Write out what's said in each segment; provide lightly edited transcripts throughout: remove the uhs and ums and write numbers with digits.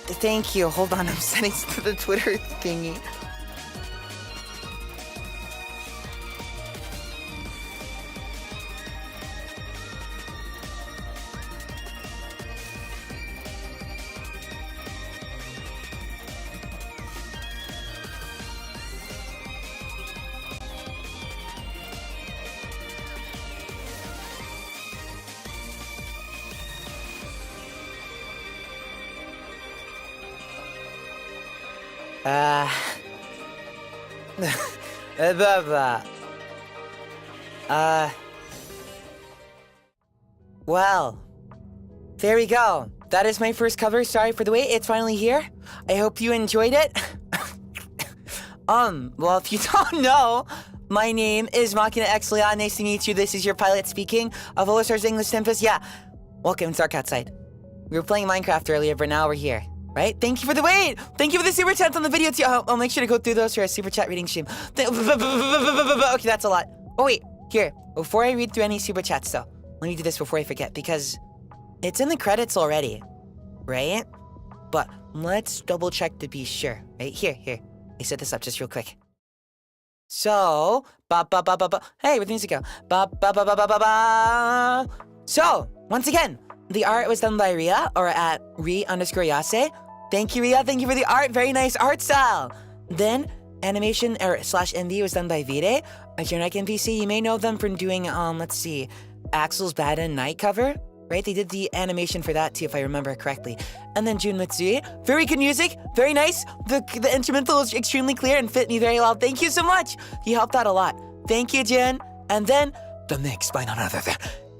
Thank you. Hold on, I'm sending to the Twitter thingy. Well, there we go. That is my first cover. Sorry for the wait. It's finally here. I hope you enjoyed it. Well, if you don't know, my name is Machina X Flayon. Nice to meet you. This is your pilot speaking of HOLOSTARS English Tempus. Yeah, welcome. It's dark outside. We were playing Minecraft earlier, but now we're here. Right? Thank you for the wait! Thank you for the super chats on the video too. I'll make sure to go through those for a super chat reading stream. Okay, that's a lot. Oh wait, here. Before I read through any super chats though, let me do this before I forget because it's in the credits already, right? But let's double check to be sure. Right? Here. I set this up just real quick. So, hey, where the music go? So, once again, the art was done by Ria, or at Ri_Yase. Thank you, Ria. Thank you for the art. Very nice art style. Then, animation /MV was done by Vide. A generic NPC. You may know them from doing, let's see, Axel's Bad and Night cover. Right? They did the animation for that too, if I remember correctly. And then Jun Mitsui. Very good music. Very nice. The instrumental was extremely clear and fit me very well. Thank you so much. He helped out a lot. Thank you, Jun. And then, the mix by none other than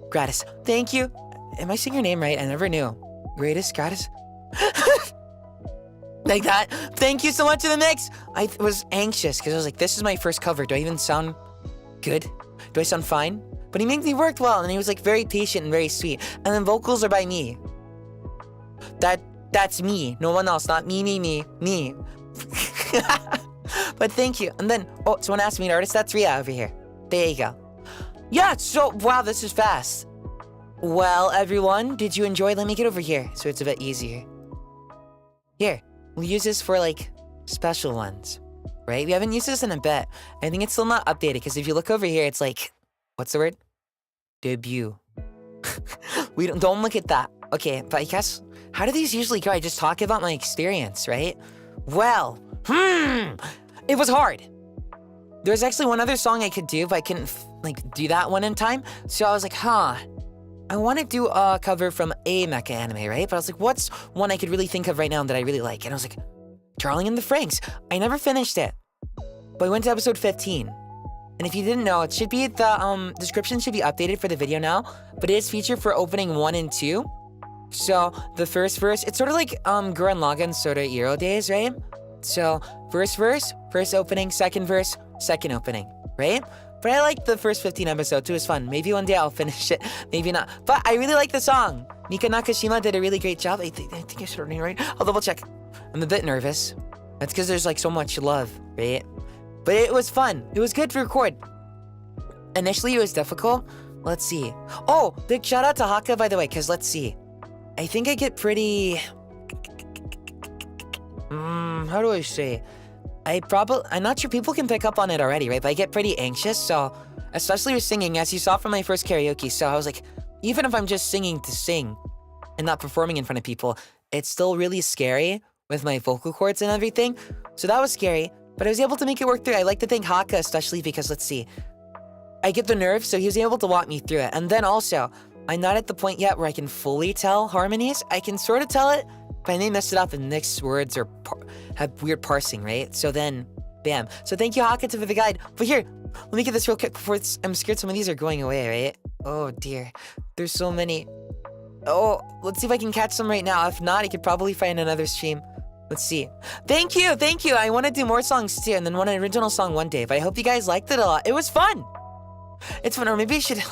Gratis. Thank you. Am I saying your name right? I never knew. Gratis? Gratis? Like that. Thank you so much for the mix. I was anxious because I was like, this is my first cover. Do I even sound good? Do I sound fine? But he made me work well, and he was like very patient and very sweet. And then vocals are by me. That's me. No one else. Not me. But thank you. And then, oh, someone asked me an artist. That's Ria over here. There you go. Yeah, so, wow, this is fast. Well, everyone, did you enjoy? Let me get over here so it's a bit easier. Here, we'll use this for, like, special ones, right? We haven't used this in a bit. I think it's still not updated, because if you look over here, it's like, what's the word? Debut. Don't look at that. Okay, but I guess, how do these usually go? I just talk about my experience, right? Well, it was hard. There's actually one other song I could do, but I couldn't, like, do that one in time. So I was like, I want to do a cover from a mecha anime, right? But I was like, what's one I could really think of right now that I really like? And I was like, Darling in the Franxx. I never finished it, but I went to episode 15. And if you didn't know, it should be, the description should be updated for the video now, but it is featured for opening 1 and 2. So the first verse, it's sort of like Gurren Lagann Soda Iro days, right? So first verse, first opening, second verse, second opening, right? But I liked the first 15 episodes. It was fun. Maybe one day I'll finish it. Maybe not. But I really like the song. Mika Nakashima did a really great job. I think I said her name right. I'll double check. I'm a bit nervous. That's because there's like so much love, right? But it was fun. It was good to record. Initially, it was difficult. Let's see. Oh, big shout out to Hakka, by the way, because let's see. I think I get pretty... how do I say? I'm not sure people can pick up on it already, right? But I get pretty anxious, so, especially with singing, as you saw from my first karaoke, so I was like, even if I'm just singing to sing and not performing in front of people, it's still really scary with my vocal cords and everything. So that was scary, but I was able to make it work through. I like to thank Hakka, especially because, let's see, I get the nerves, so he was able to walk me through it. And then also, I'm not at the point yet where I can fully tell harmonies. I can sort of tell it, but I may mess it up and mix words or have weird parsing, right? So then, bam. So thank you, Hakka, for the guide. But here, let me get this real quick before I'm scared some of these are going away, right? Oh, dear. There's so many. Oh, let's see if I can catch some right now. If not, I could probably find another stream. Let's see. Thank you. I want to do more songs, too, and then one original song one day. But I hope you guys liked it a lot. It was fun. It's fun, or maybe I should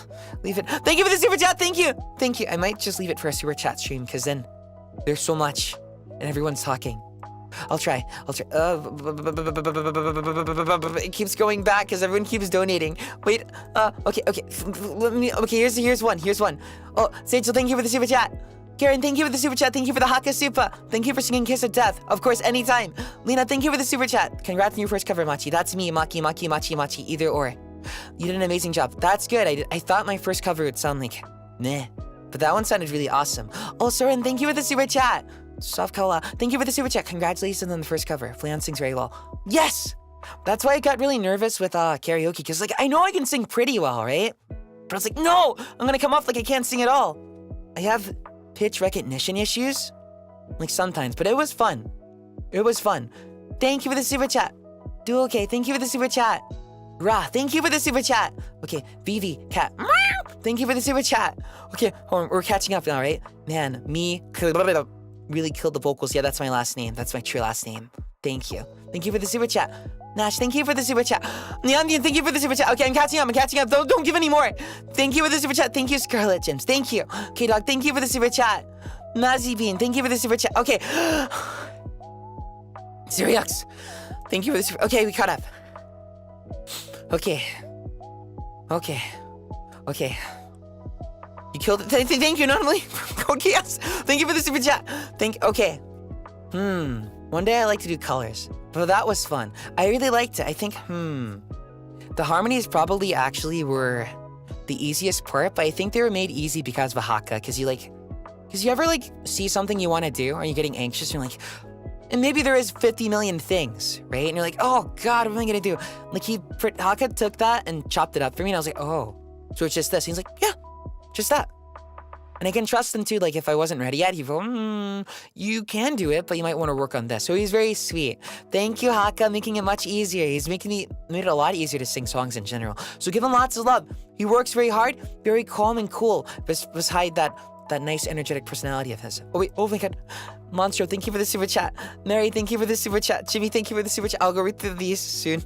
leave it. Thank you for the super chat. Thank you. I might just leave it for a super chat stream, because then there's so much, and everyone's talking. I'll try. It keeps going back because everyone keeps donating. Wait, okay. Here's one. Oh, Sage, thank you for the super chat. Karen, thank you for the super chat. Thank you for the Hakka Supa. Thank you for singing Kiss of Death. Of course, anytime. Lena, thank you for the super chat. Congrats on your first cover, Machi. That's me, Machi, either or. You did an amazing job. That's good. I thought my first cover would sound like meh, but that one sounded really awesome. Oh, Soren, thank you for the super chat. Soft Kola, thank you for the super chat. Congratulations on the first cover. Flayon sings very well. Yes! That's why I got really nervous with karaoke, because like I know I can sing pretty well, right? But I was like, no! I'm gonna come off like I can't sing at all. I have pitch recognition issues, like sometimes, but it was fun. It was fun. Thank you for the super chat. Do okay, thank you for the super chat. Ra, thank you for the super chat. Okay, Vivi, Cat, thank you for the super chat. Okay, hold on, we're catching up now, right? Man, me, really killed the vocals. Yeah, that's my last name. That's my true last name. Thank you. Thank you for the super chat. Nash, thank you for the super chat. Nyandian, thank you for the super chat. Okay, I'm catching up. Don't give any more. Thank you for the super chat. Thank you, Scarlet Gems. Thank you. Okay, dog, thank you for the super chat. Nazi Bean, thank you for the super chat. Okay. Zeriux, thank you for the super. Okay, we caught up. Okay. You killed it. Thank you, normally. Okay, yes. Thank you for the super chat. Okay. One day I like to do colors. But that was fun. I really liked it. I think, the harmonies probably actually were the easiest part, but I think they were made easy because of a Hakka, because you ever like see something you want to do, or you're getting anxious, and you're like, and maybe there is 50 million things, right? And you're like, oh God, what am I gonna do? Like Hakka took that and chopped it up for me, and I was like, oh, so it's just this. And he's like, yeah, just that. And I can trust him too, like if I wasn't ready yet, he'd go, you can do it, but you might want to work on this. So he's very sweet. Thank you, Hakka, making it much easier. He's made it a lot easier to sing songs in general. So give him lots of love. He works very hard, very calm and cool, beside that nice energetic personality of his. Oh my God. Monstro, thank you for the super chat. Mary, thank you for the super chat. Jimmy, thank you for the super chat. I'll go read through these soon.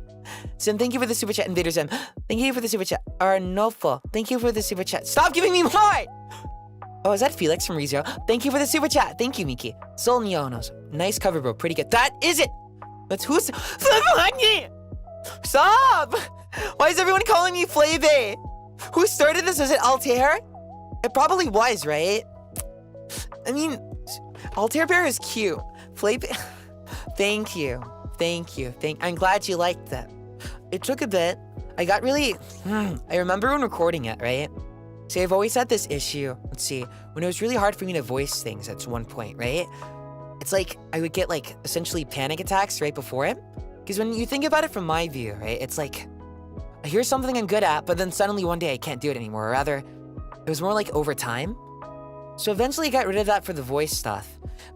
Sim, thank you for the super chat. Invader Zim, thank you for the super chat. Arnolfo, thank you for the super chat. Stop giving me more! Oh, is that Felix from ReZero? Thank you for the super chat. Thank you, Miki. Sol Nionos. Nice cover, bro. Pretty good. That is it! That's who's... Stop! Why is everyone calling me Flaybe? Who started this? Was it Altair? It probably was, right? I mean, Altair Bear is cute. Flaybe... Thank you. I'm glad you liked that. It took a bit. I got really... I remember when recording it, right? See, I've always had this issue, let's see, when it was really hard for me to voice things at one point, right? It's like, I would get like, essentially panic attacks right before it. Because when you think about it from my view, right, it's like, I hear something I'm good at, but then suddenly one day I can't do it anymore. Or rather, it was more like over time. So eventually I got rid of that for the voice stuff.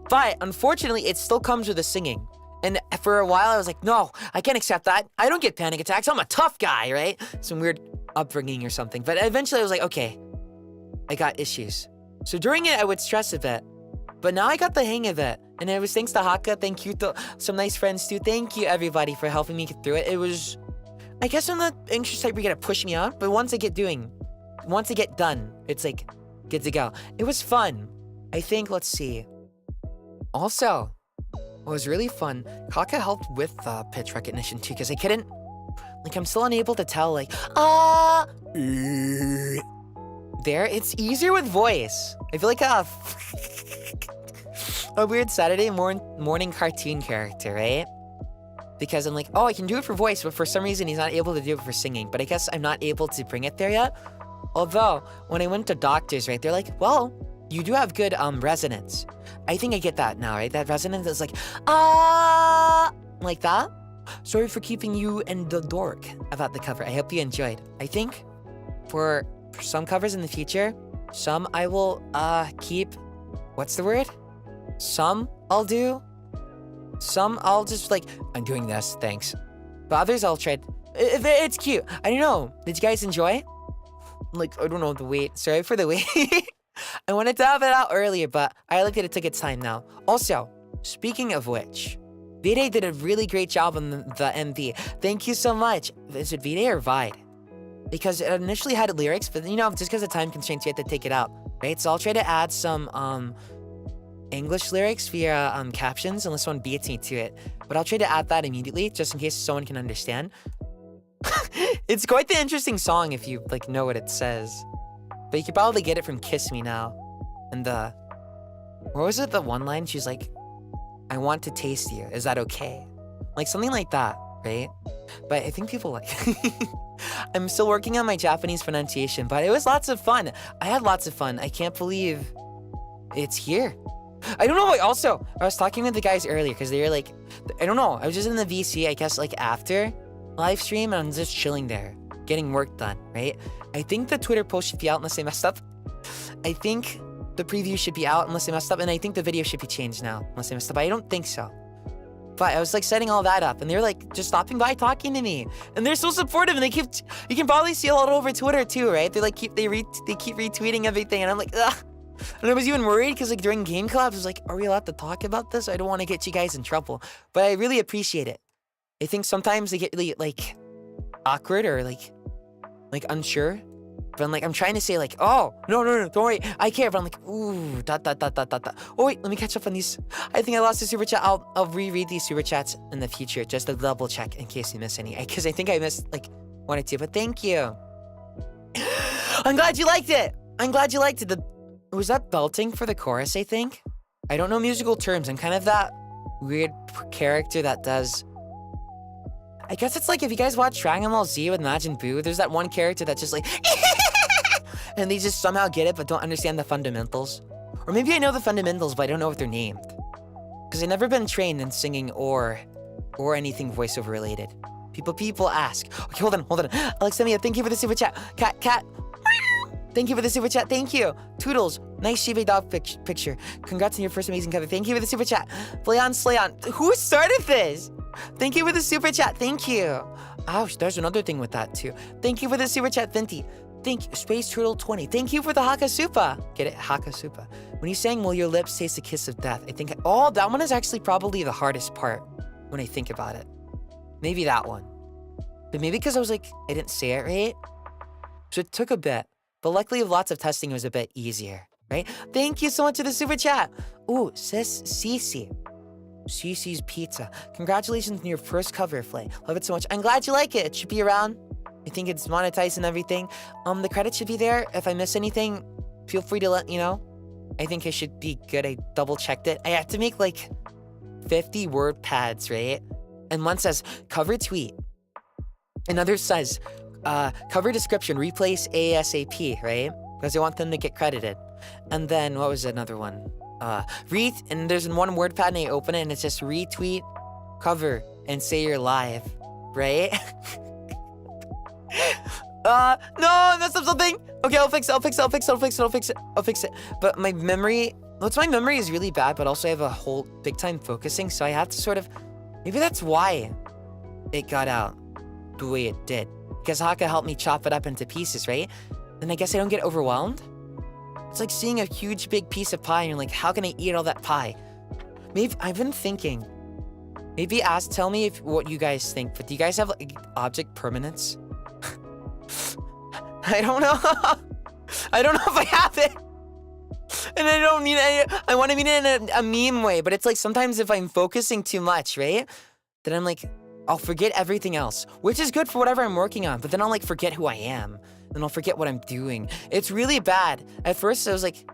But unfortunately, it still comes with the singing. And for a while I was like, no, I can't accept that. I don't get panic attacks. I'm a tough guy, right? Some weird upbringing or something. But eventually I was like, okay, I got issues. So during it, I would stress a bit. But now I got the hang of it. And it was thanks to Hakka. Thank you to some nice friends too. Thank you everybody for helping me get through it. It was, I guess I'm not anxious type you're gonna push me out. But once I get done, it's like, good to go. It was fun. I think, let's see. Also, it was really fun. Hakka helped with pitch recognition too, because I couldn't, like I'm still unable to tell like, there, it's easier with voice. I feel like a weird Saturday morning cartoon character, right? Because I'm like, oh, I can do it for voice, but for some reason he's not able to do it for singing. But I guess I'm not able to bring it there yet. Although, when I went to doctors, right, they're like, well, you do have good resonance. I think I get that now, right? That resonance is like, like that. Sorry for keeping you in the dark about the cover. I hope you enjoyed. I think for some covers in the future, some I will keep, what's the word? Some I'll do. Some I'll just like, I'm doing this, thanks. But others I'll try. It's cute. I don't know. Did you guys enjoy? Like, I don't know, the wait. Sorry for the wait. I wanted to have it out earlier, but I like that it took its time now. Also, speaking of which, Vide did a really great job on the MV. Thank you so much. Is it Vide or Vide? Because it initially had lyrics, but you know, just because of time constraints, you have to take it out, right? So I'll try to add some English lyrics via captions, unless someone beats me to it. But I'll try to add that immediately, just in case someone can understand. It's quite the interesting song if you like know what it says. But you could probably get it from Kiss Me Now. And what was it, the one line? She's like, I want to taste you. Is that okay? Like something like that, right? But I think people like I'm still working on my Japanese pronunciation, but it was lots of fun. I had lots of fun. I can't believe it's here. I don't know why. Also, I was talking with the guys earlier because they were like, I don't know. I was just in the VC, I guess, like after live stream, and I'm just chilling there, getting work done, right? I think the Twitter post should be out unless they messed up. I think the preview should be out unless they messed up, and I think the video should be changed now unless they messed up. I don't think so. But I was like setting all that up, and they were like just stopping by talking to me, and they're so supportive, and they keep. You can probably see a lot over Twitter too, right? They like keep retweeting everything, and I'm like, ugh. And I was even worried because like during game collabs, I was like, are we allowed to talk about this? I don't want to get you guys in trouble, but I really appreciate it. I think sometimes they get really like awkward or like unsure. But I'm trying to say like, oh, no, don't worry, I care. But I'm like, ooh, dot. Oh wait, let me catch up on these. I think I lost a super chat. I'll reread these super chats in the future just to double check in case you miss any. Because I think I missed like one or two, but thank you. I'm glad you liked it. Was that belting for the chorus, I think? I don't know musical terms. I'm kind of that weird character that does... I guess it's like if you guys watch Dragon Ball Z with Majin Buu, there's that one character that's just like... and they just somehow get it but don't understand the fundamentals. Or maybe I know the fundamentals but I don't know what they're named. Because I've never been trained in singing or anything voiceover related. People ask. Okay, hold on. Alexemia, thank you for the super chat. Cat. Thank you for the super chat. Thank you. Toodles. Nice Shiba dog picture. Congrats on your first amazing cover. Thank you for the super chat. Flayon Slayon. Who started this? Thank you for the super chat. Thank you. Ouch, there's another thing with that too. Thank you for the super chat, Vinty. Thank you, Space Turtle 20. Thank you for the Hakka Supa. Get it? Hakka Supa. When you sang, will your lips taste the kiss of death? I think, that one is actually probably the hardest part when I think about it. Maybe that one. But maybe because I was like, I didn't say it right. So it took a bit. But luckily, with lots of testing, it was a bit easier, right? Thank you so much for the super chat. Ooh, sis Cece. Cece's Pizza. Congratulations on your first cover, Flay. Love it so much. I'm glad you like it. It should be around. I think it's monetized and everything. The credits should be there. If I miss anything, feel free to let me know. I think it should be good. I double checked it. I had to make like 50 word pads, right? And one says cover tweet. Another says cover description, replace ASAP, right? Because I want them to get credited. And then what was another one? And there's one word pad and I open it and it's just retweet, cover, and say you're live, right? No, I messed up something. Okay, I'll fix it. But my memory is really bad, but also I have a whole big time focusing, so I have to sort of, maybe that's why it got out the way it did. Because Hakka helped me chop it up into pieces, right? Then I guess I don't get overwhelmed. It's like seeing a huge big piece of pie and you're like, how can I eat all that pie? Maybe I've been thinking, tell me what you guys think, but do you guys have like object permanence? I don't know. I don't know if I have it. And I don't mean it, I want to mean it in a meme way, but it's like sometimes if I'm focusing too much, right? Then I'm like, I'll forget everything else, which is good for whatever I'm working on, but then I'll like forget who I am. Then I'll forget what I'm doing. It's really bad. At first I was like,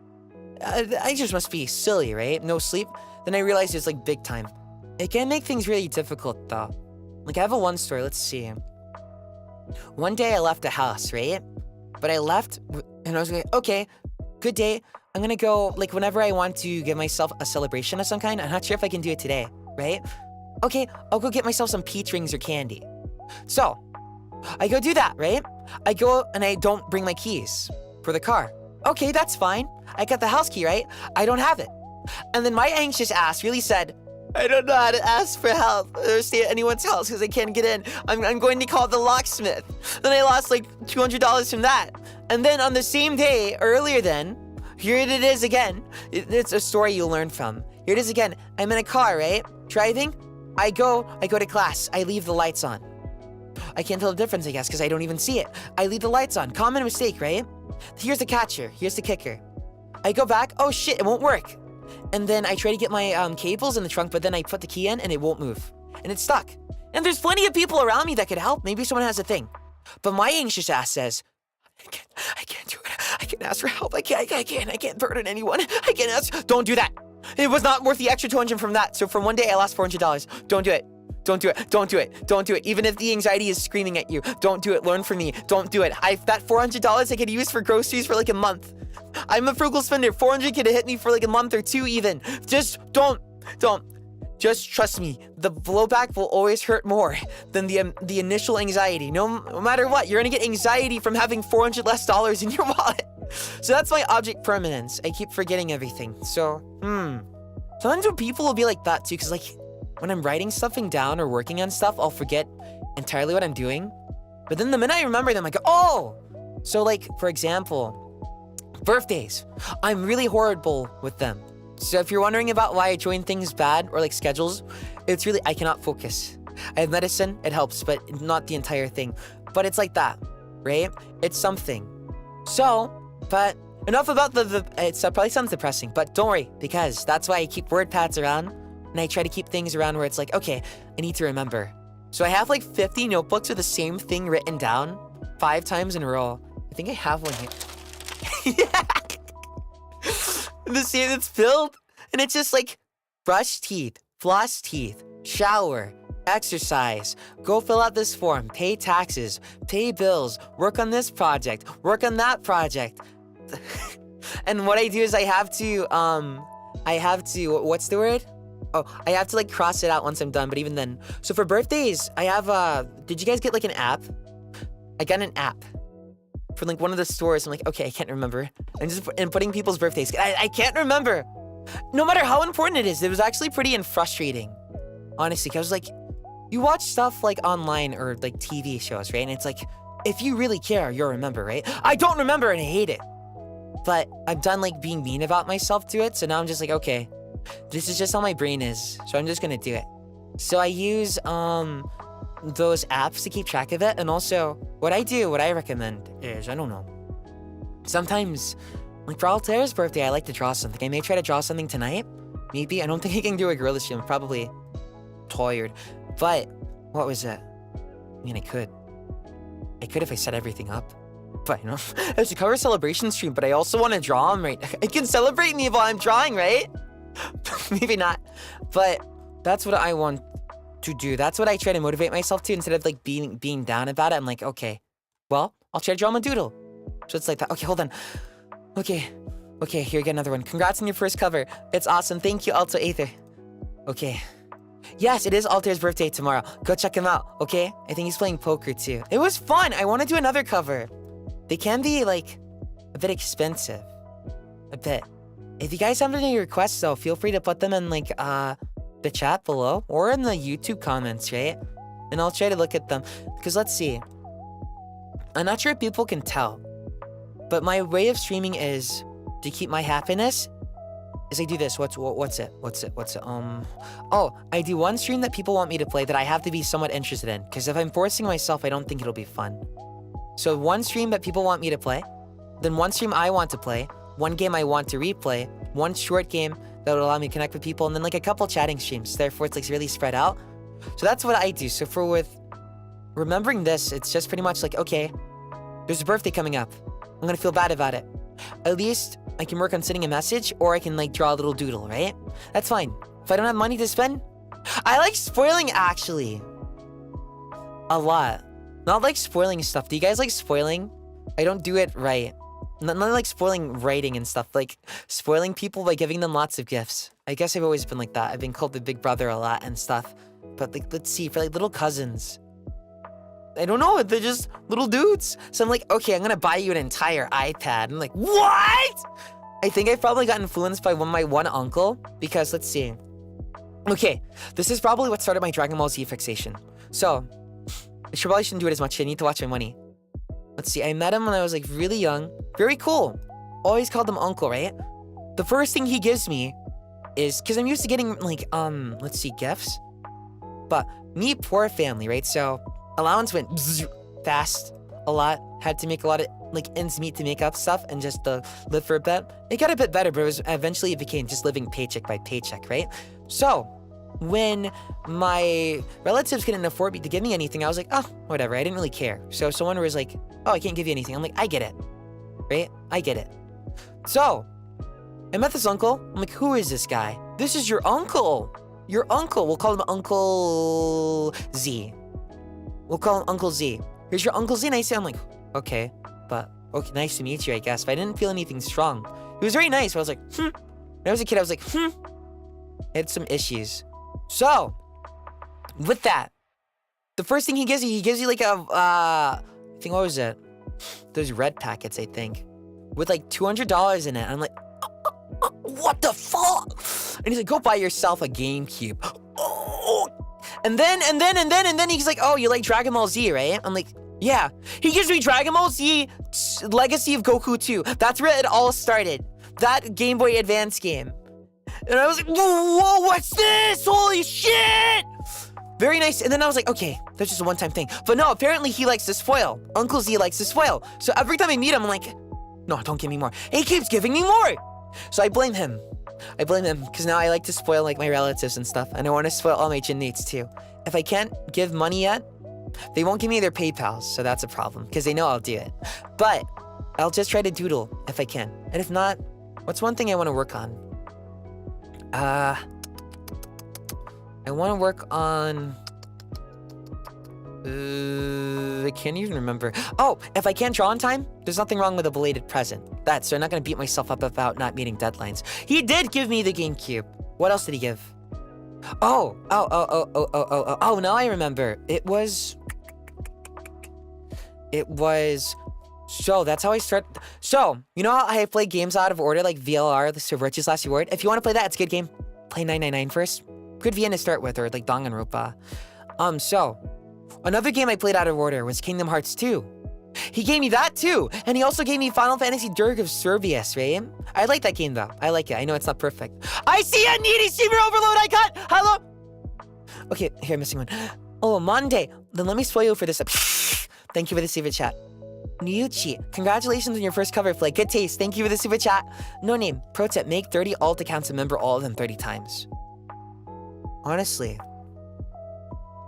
I just must be silly, right? No sleep. Then I realized it's like big time. It can make things really difficult though. Like I have one story, let's see. One day I left the house, right? But I left and I was like, okay, good day. I'm gonna go, like whenever I want to give myself a celebration of some kind, I'm not sure if I can do it today, right? Okay, I'll go get myself some peach rings or candy. So, I go do that, right? I go and I don't bring my keys for the car. Okay, that's fine. I got the house key, right? I don't have it. And then my anxious ass really said, I don't know how to ask for help or stay at anyone's house because I can't get in. I'm going to call the locksmith. Then I lost like $200 from that. And then on the same day, earlier then, here it is again. It's a story you'll learn from. Here it is again. I'm in a car, right? Driving. I go to class. I leave the lights on. I can't tell the difference, I guess, because I don't even see it. I leave the lights on. Common mistake, right? Here's the catcher. Here's the kicker. I go back. Oh shit, it won't work. And then I try to get my cables in the trunk, but then I put the key in and it won't move. And it's stuck. And there's plenty of people around me that could help. Maybe someone has a thing. But my anxious ass says, I can't do it. I can't ask for help. I can't burden anyone. I can't ask. Don't do that. It was not worth the extra 200 from that. So from one day, I lost $400. Don't do it. Don't do it. Don't do it. Don't do it. Even if the anxiety is screaming at you, don't do it. Learn from me. Don't do it. That $400 I could use for groceries for like a month. I'm a frugal spender. 400 could hit me for like a month or two even. Just don't. Just trust me. The blowback will always hurt more than the initial anxiety. No matter what, you're gonna get anxiety from having $400 less in your wallet. So that's my object permanence. I keep forgetting everything. So, sometimes when people will be like that too, because like when I'm writing something down or working on stuff, I'll forget entirely what I'm doing. But then the minute I remember them, I go, oh! So like, for example, birthdays. I'm really horrible with them. So if you're wondering about why I join things bad or like schedules, it's really, I cannot focus. I have medicine, it helps, but not the entire thing. But it's like that, right? It's something. So, but enough about it probably sounds depressing, but don't worry, because that's why I keep word pads around, and I try to keep things around where it's like, okay, I need to remember. So I have like 50 notebooks with the same thing written down 5 times in a row. I think I have one here. Yeah. The same that's filled, and it's just like brush teeth, floss teeth, shower, exercise, go fill out this form, pay taxes, pay bills, work on this project, work on that project. And what I do is I have to, what's the word? Oh, I have to like cross it out once I'm done, but even then. So for birthdays, I have, did you guys get like an app? I got an app from like one of the stores. I'm like, okay, I can't remember. I'm just putting people's birthdays. I can't remember. No matter how important it is, it was actually pretty frustrating. Honestly, 'cause I was like, you watch stuff like online or like TV shows, right? And it's like, if you really care, you'll remember, right? I don't remember and I hate it. But I'm done like being mean about myself to it. So now I'm just like, okay, this is just how my brain is. So I'm just gonna do it. So I use those apps to keep track of it. And also what I recommend is, I don't know, sometimes like for Altair's birthday, I like to draw something. I may try to draw something tonight. Maybe. I don't think I can do a gorilla stream. I'm probably tired. But what was it? I mean, I could if I set everything up. But you know, it's a cover celebration stream, but I also want to draw them, right? I can celebrate me while I'm drawing, right? Maybe not. But that's what I want to do. That's what I try to motivate myself to instead of like being down about it. I'm like, okay, well, I'll try to draw my doodle. So it's like that. Okay, hold on. Okay, here, get another one. Congrats on your first cover. It's awesome. Thank you, Alto Aether. Okay. Yes, it is Altair's birthday tomorrow. Go check him out, okay? I think he's playing poker too. It was fun. I want to do another cover. They can be like a bit expensive. A bit. If you guys have any requests though, feel free to put them in like the chat below or in the YouTube comments, right? And I'll try to look at them. Because let's see. I'm not sure if people can tell, but my way of streaming is to keep my happiness is I do this. What's it? Oh, I do one stream that people want me to play that I have to be somewhat interested in. Because if I'm forcing myself, I don't think it'll be fun. So one stream that people want me to play, then one stream I want to play, one game I want to replay, one short game that will allow me to connect with people, and then like a couple chatting streams. Therefore, it's like really spread out. So that's what I do. So with remembering this, it's just pretty much like, okay, there's a birthday coming up. I'm gonna feel bad about it. At least I can work on sending a message, or I can like draw a little doodle, right? That's fine. If I don't have money to spend, I like spoiling actually. A lot. Not like spoiling stuff. Do you guys like spoiling? I don't do it right. Not like spoiling writing and stuff. Like spoiling people by giving them lots of gifts. I guess I've always been like that. I've been called the big brother a lot and stuff. But like, let's see, for like little cousins, I don't know, they're just little dudes. So I'm like, okay, I'm gonna buy you an entire iPad. I'm like, what? I think I probably got influenced by my one uncle, because let's see. Okay, this is probably what started my Dragon Ball Z fixation. So, I probably shouldn't do it as much. I need to watch my money. Let's see, I met him when I was like really young. Very cool. Always called him uncle, right? The first thing he gives me is, because I'm used to getting like, let's see, gifts. But me, poor family, right? So, allowance went fast a lot. Had to make a lot of like ends meet to make up stuff and just live for a bit. It got a bit better, but eventually it became just living paycheck by paycheck, right? So when my relatives couldn't afford me to give me anything, I was like, oh, whatever. I didn't really care. So someone was like, oh, I can't give you anything. I'm like, I get it, right? I get it. So I met this uncle. I'm like, who is this guy? This is your uncle. Your uncle. We'll call him Uncle Z. We'll call him Uncle Z. Here's your Uncle Z. And I say, I'm like, okay, nice to meet you, I guess. But I didn't feel anything strong. He was very nice. But I was like, When I was a kid, I was like, I had some issues. So, with that, the first thing he gives you like a, I think, what was it? Those red packets, I think. With like $200 in it. I'm like, what the fuck? And he's like, go buy yourself a GameCube. And then he's like, oh, you like Dragon Ball Z, right? I'm like, yeah. He gives me Dragon Ball Z Legacy of Goku 2. That's where it all started. That Game Boy Advance game. And I was like, whoa, what's this? Holy shit! Very nice. And then I was like, okay, that's just a one-time thing. But no, apparently he likes this foil. Uncle Z likes this foil. So every time I meet him, I'm like, no, don't give me more. And he keeps giving me more. So I blame him. Because now I like to spoil like my relatives and stuff. And I want to spoil all my gymmates too. If I can't give money yet, they won't give me their PayPals. So that's a problem because they know I'll do it. But I'll just try to doodle if I can. And if not, what's one thing I want to work on? I want to work on... I can't even remember. Oh, if I can't draw on time, there's nothing wrong with a belated present. So I'm not going to beat myself up about not meeting deadlines. He did give me the GameCube. What else did he give? Oh, now I remember. It was... So, that's how I start... So, you know how I play games out of order, like VLR, the Virtue's Last Reward? If you want to play that, it's a good game. Play 999 first. Good VN to start with, or like Danganronpa. So... Another game I played out of order was Kingdom Hearts 2. He gave me that too, and he also gave me Final Fantasy Dirge of Servius, right? I like that game though. I like it. I know it's not perfect. I see a needy streamer overload I got! Hello? Okay, here, I'm missing one. Oh, Monday. Then let me spoil you for this. Thank you for the super chat. Ryuchi, congratulations on your first cover play. Good taste. Thank you for the super chat. No name. Pro tip, make 30 alt accounts and member all of them 30 times. Honestly,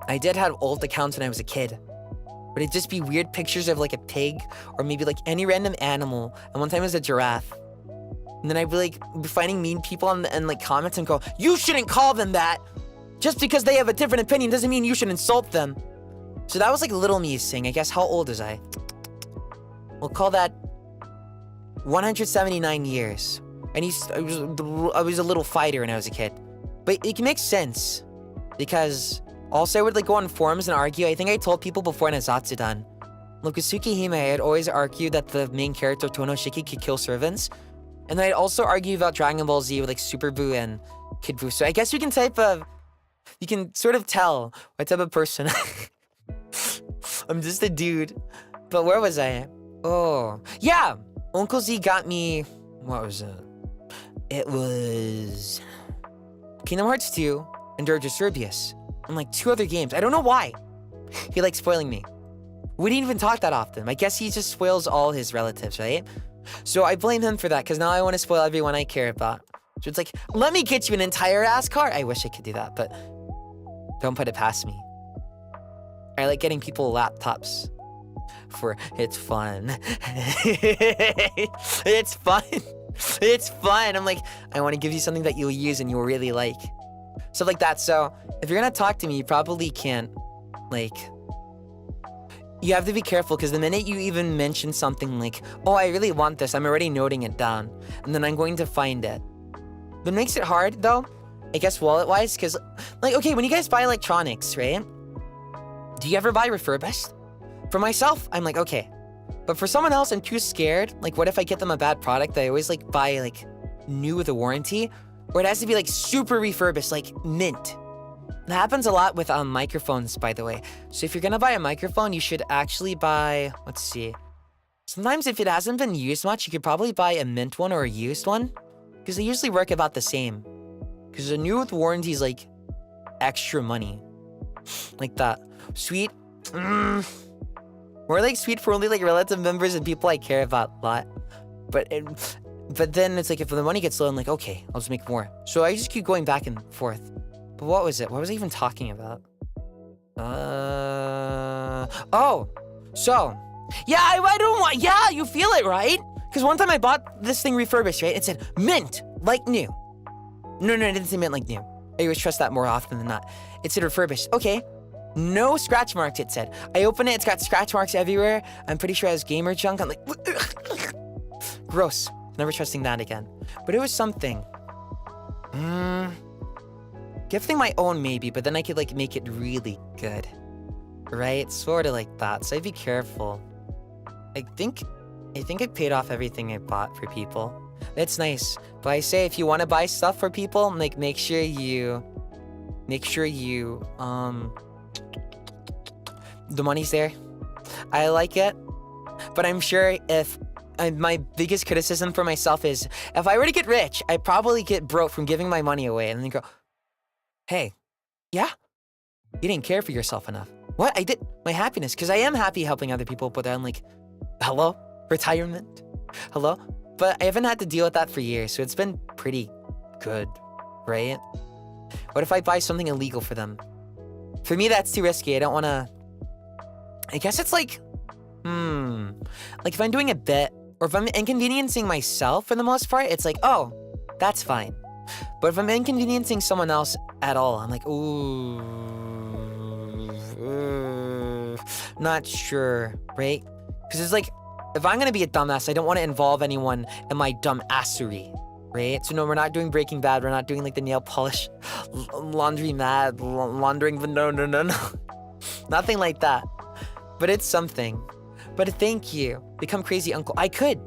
I did have alt accounts when I was a kid. But it'd just be weird pictures of like a pig or maybe like any random animal. And one time it was a giraffe. And then I'd be like finding mean people and like comments and go, you shouldn't call them that. Just because they have a different opinion doesn't mean you should insult them. So that was like little me saying, I guess, how old is I? We'll call that 179 years. And I was a little fighter when I was a kid. But it makes sense. Because also I would like go on forums and argue. I think I told people before in a Zatsudan. Look, with Tsukihime, I'd always argue that the main character, Tonoshiki, could kill servants. And then I'd also argue about Dragon Ball Z with like Super Buu and Kid Buu. So I guess you can sort of tell what type of person I'm just a dude. But where was I? Oh, yeah. Uncle Z got me, what was it? It was Kingdom Hearts 2 and Dirge of Servius. And like 2 other games. I don't know why. He likes spoiling me. We didn't even talk that often. I guess he just spoils all his relatives, right? So I blame him for that, because now I want to spoil everyone I care about. So it's like, let me get you an entire ass car. I wish I could do that, but don't put it past me. I like getting people laptops. It's fun. It's fun. It's fun. I'm like, I want to give you something that you'll use and you'll really like. Stuff like that. So if you're gonna talk to me, you probably can't, like, you have to be careful, because the minute you even mention something like, oh, I really want this, I'm already noting it down, and then I'm going to find it. What makes it hard, though, I guess wallet-wise, because, like, okay, when you guys buy electronics, right? Do you ever buy refurbished? For myself, I'm like, okay. But for someone else, I'm too scared. Like, what if I get them a bad product? I always, like, buy, like, new with a warranty. Or it has to be, like, super refurbished, like, mint. That happens a lot with microphones, by the way. So if you're gonna buy a microphone, you should actually buy, let's see. Sometimes if it hasn't been used much, you could probably buy a mint one or a used one. Because they usually work about the same. Because a new with warranty is, like, extra money. Like that. Sweet. More like sweet for only, like, relative members and people I care about a lot. But then it's like, if the money gets low, I'm like, okay, I'll just make more. So I just keep going back and forth. But what was it? What was I even talking about? Oh, so, yeah, I don't want, yeah, you feel it, right? Because one time I bought this thing refurbished, right? It said mint like new. No, it didn't say mint like new. I always trust that more often than not. It said refurbished. Okay. No scratch marks, it said. I open it, it's got scratch marks everywhere. I'm pretty sure it has gamer junk. I'm like, gross. Never trusting that again. But it was something. Gifting my own maybe, but then I could like make it really good. Right? Sort of like that. So I'd be careful. I think I paid off everything I bought for people. That's nice. But I say if you want to buy stuff for people, like make sure you the money's there. I like it. But I'm sure if my biggest criticism for myself is if I were to get rich, I'd probably get broke from giving my money away and then go, hey, yeah? You didn't care for yourself enough. What? I did my happiness, because I am happy helping other people, but I'm like, hello? Retirement? Hello? But I haven't had to deal with that for years, so it's been pretty good, right? What if I buy something illegal for them? For me, that's too risky. I don't want to... I guess it's like, like if I'm doing a bet, or if I'm inconveniencing myself for the most part, it's like, oh, that's fine. But if I'm inconveniencing someone else at all, I'm like, ooh, not sure, right? Because it's like, if I'm going to be a dumbass, I don't want to involve anyone in my dumb assery, right? So no, we're not doing Breaking Bad. We're not doing like the nail polish, laundering, but no. Nothing like that. But it's something. But thank you. Become crazy uncle. I could.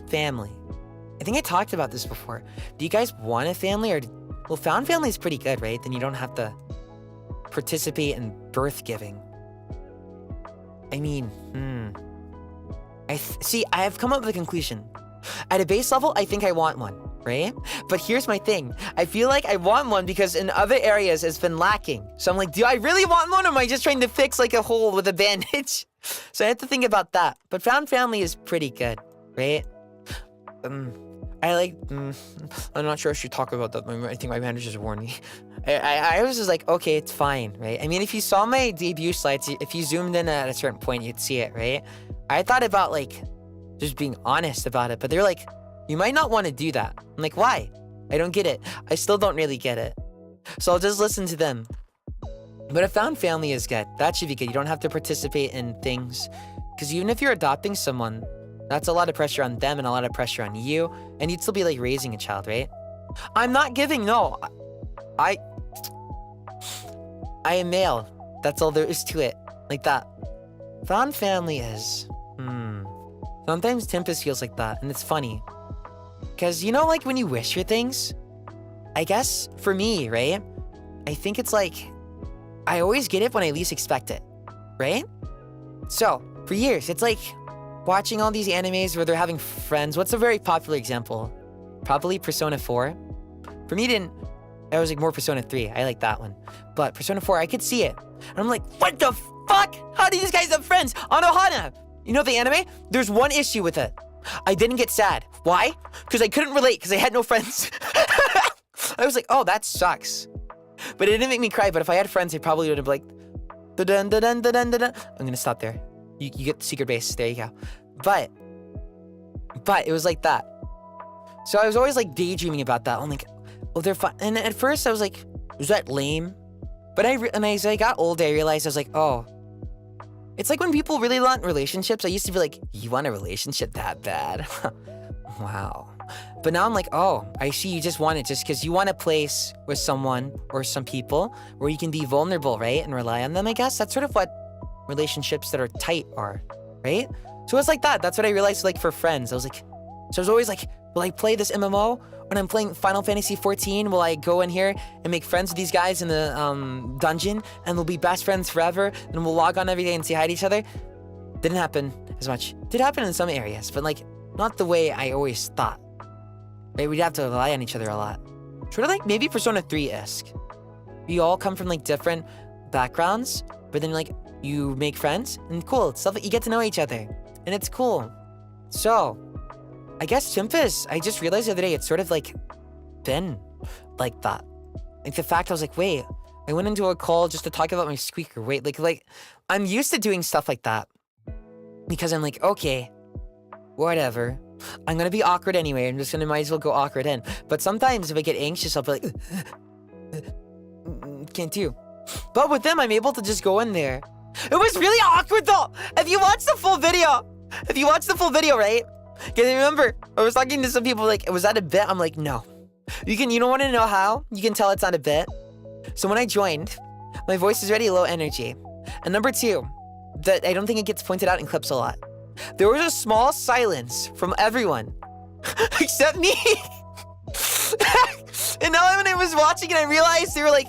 Family. I think I talked about this before. Do you guys want a family or... Well, found family is pretty good, right? Then you don't have to participate in birth giving. I mean, see, I have come up with a conclusion. At a base level, I think I want one, right? But here's my thing. I feel like I want one because in other areas it's been lacking. So I'm like, do I really want one or am I just trying to fix like a hole with a bandage? So I have to think about that. But found family is pretty good, right? I like, I'm not sure I should talk about that. I think my manager just warned me. I was just like, okay, it's fine, right? I mean, if you saw my debut slides, if you zoomed in at a certain point, you'd see it, right? I thought about like, just being honest about it, but they're like, you might not want to do that. I'm like, why? I don't get it. I still don't really get it. So I'll just listen to them. But a found family is good. That should be good. You don't have to participate in things. Because even if you're adopting someone, that's a lot of pressure on them and a lot of pressure on you. And you'd still be like raising a child, right? I'm not giving, no. I am male. That's all there is to it. Like that. Found family is, sometimes Tempest feels like that, and it's funny. Because, you know, like when you wish for things? I guess, for me, right? I think it's like, I always get it when I least expect it, right? So, for years, it's like watching all these animes where they're having friends. What's a very popular example? Probably Persona 4. For me, it was like more Persona 3. I like that one. But Persona 4, I could see it. And I'm like, what the fuck? How do these guys have friends? Anohana! You know the anime? There's one issue with it. I didn't get sad. Why? Because I couldn't relate because I had no friends. I was like, oh, that sucks. But it didn't make me cry. But if I had friends, I probably would have like, dun dun dun dun dun dun. I'm gonna stop there. You get the secret base. There you go. But it was like that. So I was always like daydreaming about that. I'm like, oh, they're fun. And at first I was like, was that lame? But as I got older, I realized I was like, oh, it's like when people really want relationships. I used to be like, you want a relationship that bad? Wow. But now I'm like, oh, I see you just want it just because you want a place with someone or some people where you can be vulnerable, right? And rely on them, I guess. That's sort of what relationships that are tight are, right? So it's like that. That's what I realized like for friends. I was always like, will I play this MMO? When I'm playing Final Fantasy 14, will I go in here and make friends with these guys in the dungeon and we'll be best friends forever and we'll log on every day and say hi to each other? Didn't happen as much. Did happen in some areas, but like not the way I always thought. Right? We'd have to rely on each other a lot. Sort of like maybe Persona 3-esque. We all come from like different backgrounds, but then like you make friends and cool. It's stuff that you get to know each other and it's cool. So I guess Tempest, I just realized the other day, it's sort of like been like that. Like the fact I was like, wait, I went into a call just to talk about my squeaker. Wait, like I'm used to doing stuff like that because I'm like, okay, whatever. I'm gonna be awkward anyway. I'm just gonna might as well go awkward in. But sometimes if I get anxious, I'll be like, can't do. But with them, I'm able to just go in there. It was really awkward though. If you watch the full video, right? Because I remember I was talking to some people like, was that a bit? I'm like, no. You don't want to know how? You can tell it's not a bit. So when I joined, my voice is already low energy. And number two, that I don't think it gets pointed out in clips a lot. There was a small silence from everyone except me. And now when I was watching it, I realized they were like,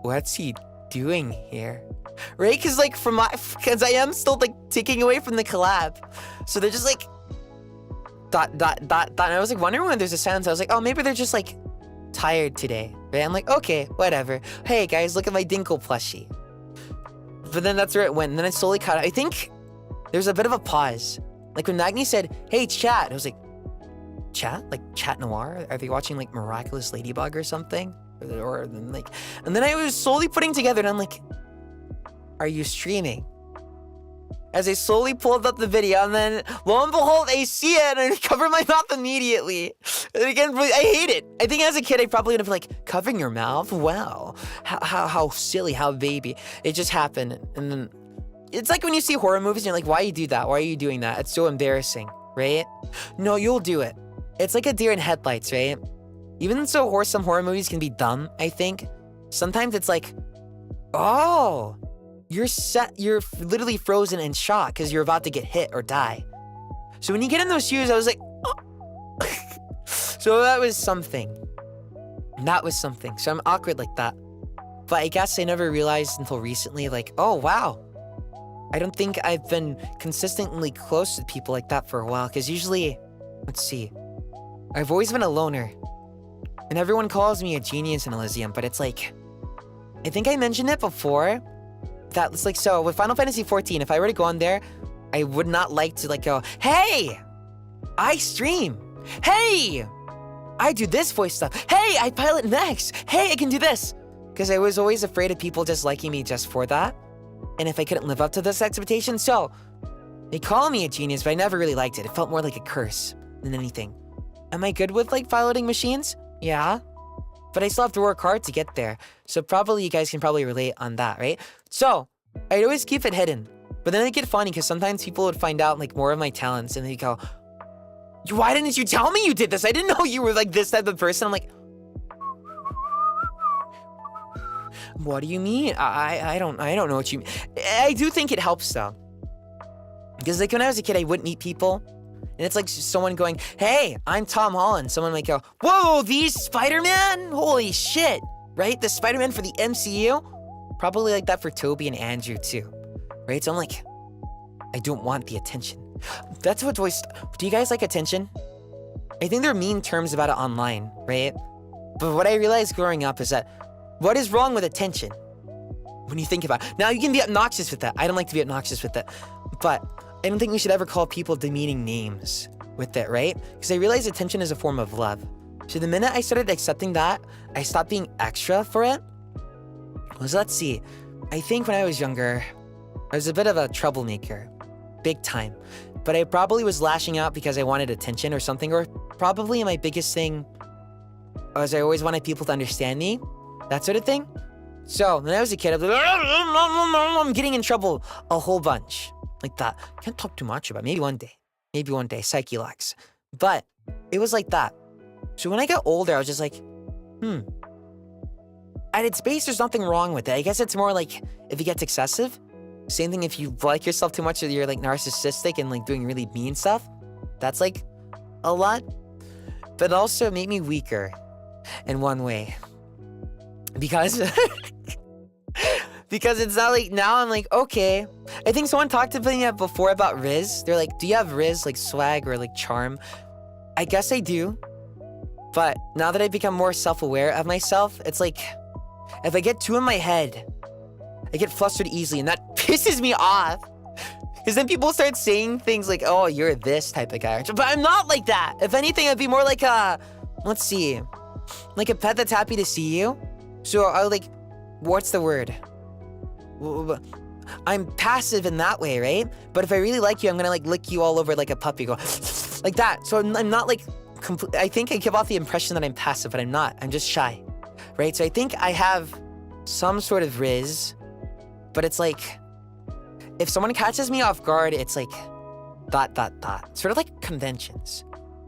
what's he doing here? Right? Because I am still like taking away from the collab. So they're just like, dot. And I was like wondering when there's a silence. I was like, oh, maybe they're just like tired today. Right? I'm like, okay, whatever. Hey guys, look at my Dinkle plushie. But then that's where it went. And then I slowly cut it. I think there's a bit of a pause. Like when Magni said, hey, chat. I was like, chat? Like Chat Noir? Are they watching like Miraculous Ladybug or something? And then I was slowly putting together and I'm like, are you streaming? As I slowly pulled up the video and then lo and behold, I see it and I cover my mouth immediately. And again, I hate it. I think as a kid, I probably would have been like, covering your mouth? Wow. How silly, how baby. It just happened. And then it's like when you see horror movies and you're like, why you do that? Why are you doing that? It's so embarrassing, right? No, you'll do it. It's like a deer in headlights, right? Even so some horror movies can be dumb, I think. Sometimes it's like, oh, you're literally frozen in shock because you're about to get hit or die. So when you get in those shoes, I was like, oh. So that was something. So I'm awkward like that. But I guess I never realized until recently, like, oh, wow. I don't think I've been consistently close to people like that for a while. Because usually, let's see. I've always been a loner. And everyone calls me a genius in Elysium. But it's like, I think I mentioned it before. That it's like, so with Final Fantasy XIV, if I were to go on there, I would not like to like go, hey, I stream. Hey, I do this voice stuff. Hey, I pilot mechs. Hey, I can do this. Because I was always afraid of people just liking me just for that. And if I couldn't live up to this expectation, so they call me a genius, but I never really liked it. It felt more like a curse than anything. Am I good with like piloting machines? Yeah. But I still have to work hard to get there. So probably you guys can probably relate on that, right? So I'd always keep it hidden. But then it'd get funny because sometimes people would find out like more of my talents and they'd go, why didn't you tell me you did this? I didn't know you were like this type of person. I'm like, what do you mean? I don't know what you mean. I do think it helps though. Because like when I was a kid, I would meet people. And it's like someone going, hey, I'm Tom Holland. Someone might go, whoa, these Spider-Man? Holy shit, right? The Spider-Man for the MCU? Probably like that for Toby and Andrew too, right? So I'm like, I don't want the attention. That's what voice, do you guys like attention? I think there are mean terms about it online, right? But what I realized growing up is that, what is wrong with attention? When you think about it. Now you can be obnoxious with that. I don't like to be obnoxious with that. But I don't think we should ever call people demeaning names with it, right? Because I realized attention is a form of love. So the minute I started accepting that, I stopped being extra for it. Let's see. I think when I was younger, I was a bit of a troublemaker. Big time. But I probably was lashing out because I wanted attention or something. Or probably my biggest thing was I always wanted people to understand me. That sort of thing. So when I was a kid, I was like, I'm getting in trouble a whole bunch. Like that. Can't talk too much about it. Maybe one day, psyche lax. But it was like that. So when I got older, I was just like, At its base, there's nothing wrong with it. I guess it's more like if it gets excessive. Same thing if you like yourself too much or you're like narcissistic and like doing really mean stuff. That's like a lot. But also it made me weaker in one way. Because because it's not like now I'm like, okay. I think someone talked to me before about Riz. They're like, do you have Riz like swag or like charm? I guess I do. But now that I've become more self-aware of myself, it's like if I get too in my head, I get flustered easily and that pisses me off. Because then people start saying things like, oh, you're this type of guy. But I'm not like that. If anything, I'd be more like let's see, like a pet that's happy to see you. So I like, what's the word? I'm passive in that way, right? But if I really like you, I'm gonna like lick you all over like a puppy, go like that. So I'm not like I think I give off the impression that I'm passive, but I'm not. I'm just shy, right? So I think I have some sort of riz, but it's like if someone catches me off guard, it's like ... Sort of like conventions.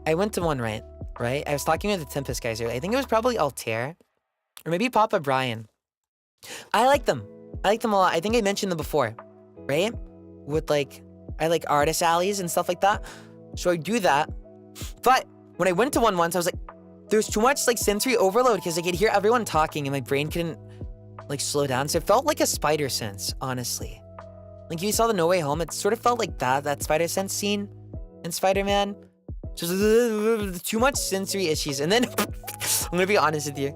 I went to one, right? I was talking with the Tempest guys earlier. I think it was probably Altair or maybe Papa Brian. I like them. I like them a lot. I think I mentioned them before, right? With like, I like artist alleys and stuff like that. So I do that. But when I went to one once, I was like, there's too much like sensory overload because I could hear everyone talking and my brain couldn't like slow down. So it felt like a spider sense, honestly. Like you saw the No Way Home, it sort of felt like that spider sense scene in Spider-Man. Just too much sensory issues. And then, I'm gonna be honest with you.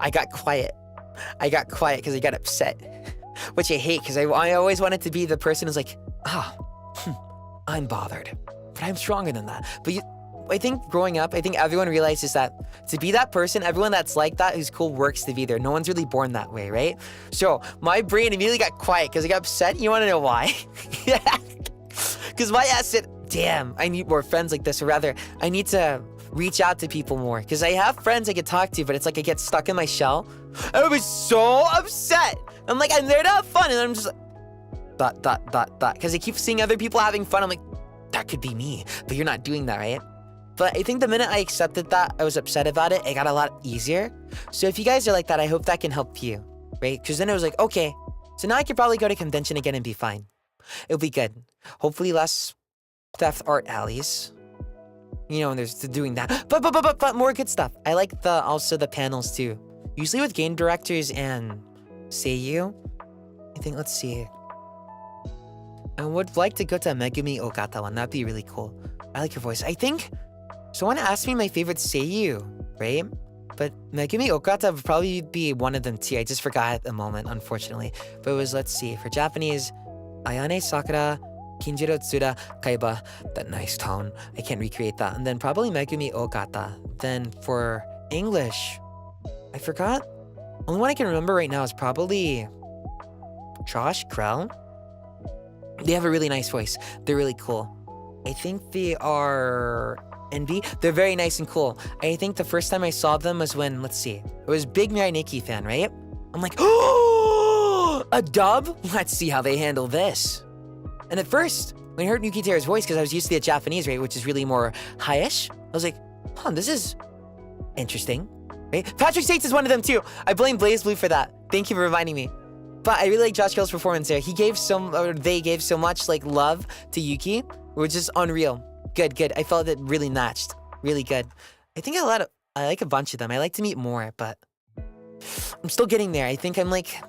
I got quiet because I got upset. Which I hate, because I always wanted to be the person who's like, I'm bothered. But I'm stronger than that. But I think growing up, I think everyone realizes that to be that person, everyone that's like that, who's cool, works to be there. No one's really born that way, right? So my brain immediately got quiet because I got upset. You want to know why? Because my ass said, damn, I need more friends like this. Or rather, I need to reach out to people more. Because I have friends I could talk to, but it's like I get stuck in my shell. I was so upset. I'm like, I'm there to have fun. And I'm just like, ... Because I keep seeing other people having fun. I'm like, that could be me. But you're not doing that, right? But I think the minute I accepted that, I was upset about it, it got a lot easier. So if you guys are like that, I hope that can help you, right? Because then it was like, okay, so now I could probably go to convention again and be fine. It'll be good. Hopefully less theft art alleys. You know, and there's doing that. But more good stuff. I like also the panels too. Usually with game directors and Seiyu, I think, let's see. I would like to go to Megumi Ogata one. That'd be really cool. I like your voice. I think someone asked me my favorite Seiyu, right? But Megumi Ogata would probably be one of them too. I just forgot at the moment, unfortunately. But it was, let's see, for Japanese, Ayane Sakura, Kinjiro Tsuda, Kaiba. That nice tone. I can't recreate that. And then probably Megumi Ogata. Then for English, I forgot. Only one I can remember right now is probably Josh Krell. They have a really nice voice. They're really cool. I think they are NB. They're very nice and cool. I think the first time I saw them was when, let's see, I was a big Mirai Nikki fan, right? I'm like, oh, a dub? Let's see how they handle this. And at first, when I heard Yuki Tera's voice, because I was used to the Japanese, right, which is really more high-ish, I was like, this is interesting, right? Patrick States is one of them too. I blame Blaze Blue for that. Thank you for reminding me. But I really like Josh Krell's performance there. They gave so much like love to Yuki, which is unreal. Good. I felt it really matched. Really good. I think I like a bunch of them. I like to meet more, but I'm still getting there. I think I'm like,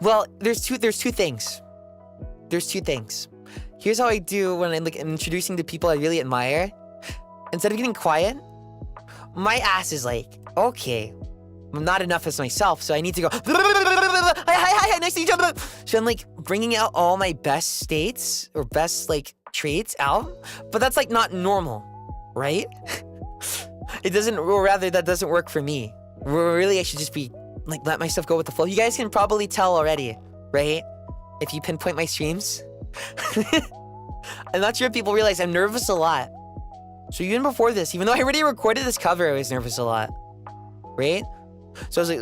well, there's two things. There's two things. Here's how I do when I'm like introducing to people I really admire. Instead of getting quiet, my ass is like, okay, I'm not enough as myself, so I need to go, hi, nice to meet you. So I'm like bringing out all my best states or best like traits out, but that's like not normal, right? It doesn't, or rather that doesn't work for me. Really, I should just be like, let myself go with the flow. You guys can probably tell already, right? If you pinpoint my streams. I'm not sure if people realize I'm nervous a lot. So even before this, even though I already recorded this cover, I was nervous a lot, right? So I was like,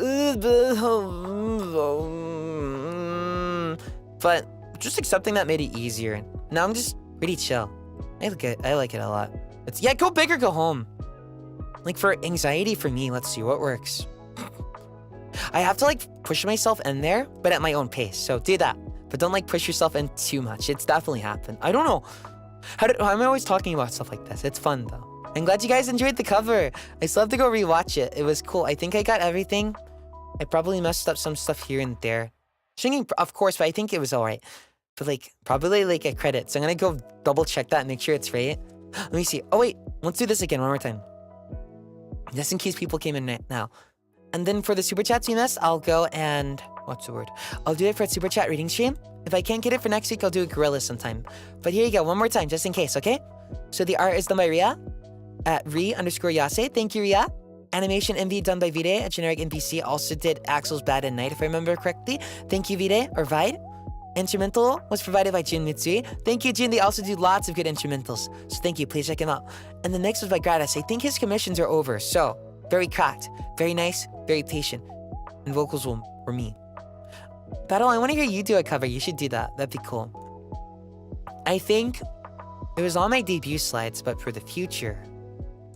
but just accepting that made it easier. Now I'm just pretty chill. I like it a lot. Yeah, go big or go home. Like for anxiety for me, let's see what works. I have to like push myself in there, but at my own pace. So do that, but don't like push yourself in too much. It's definitely happened. I don't know. I'm always talking about stuff like this. It's fun though. I'm glad you guys enjoyed the cover. I still have to go rewatch it. It was cool. I think I got everything. I probably messed up some stuff here and there. Singing, of course, but I think it was all right. But like, probably like a credit. So I'm gonna go double check that and make sure it's right. Let me see. Oh wait, let's do this again one more time. Just in case people came in right now. And then for the Super Chat CMS, I'll go and, what's the word? I'll do it for a Super Chat reading stream. If I can't get it for next week, I'll do a Gorilla sometime. But here you go, one more time, just in case, okay? So the art is done by Ria, at Ri_Yase. Thank you, Ria. animation MV done by Vide, a generic NPC, also did Axel's Bad at Night, if I remember correctly. Thank you, Vide, or Vide. Instrumental was provided by Jun Mitsui. Thank you, Jun. They also do lots of good instrumentals. So thank you. Please check him out. And the next was by Gratis. I think his commissions are over. So, very cracked. Very nice. Very patient. And vocals were me. Battle, I want to hear you do a cover. You should do that. That'd be cool. I think it was on my debut slides, but for the future,